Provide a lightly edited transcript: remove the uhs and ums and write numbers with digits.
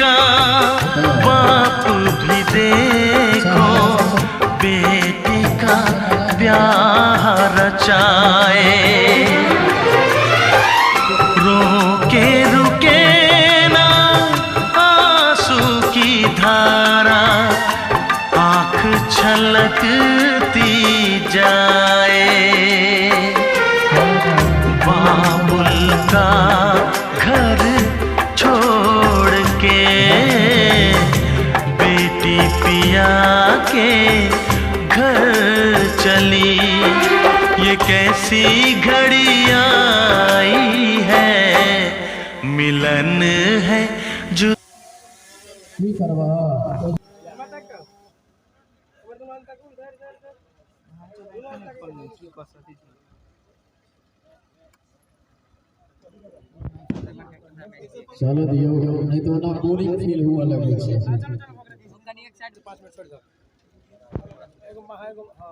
का बाप भी देखो बेटे का ब्याह रचाए। रोके रुके ना आंसू की धारा, आँख छलकती जाए। बाबुल का घर छोड़ के बेटी पिया के घर चली। ये कैसी घड़ी आई है, मिलन है जो चलो दियो नहीं तो ना बोरिंग फील हुआ लगे छे। एक साइड 5 मिनट छोड़ दो। एगो हां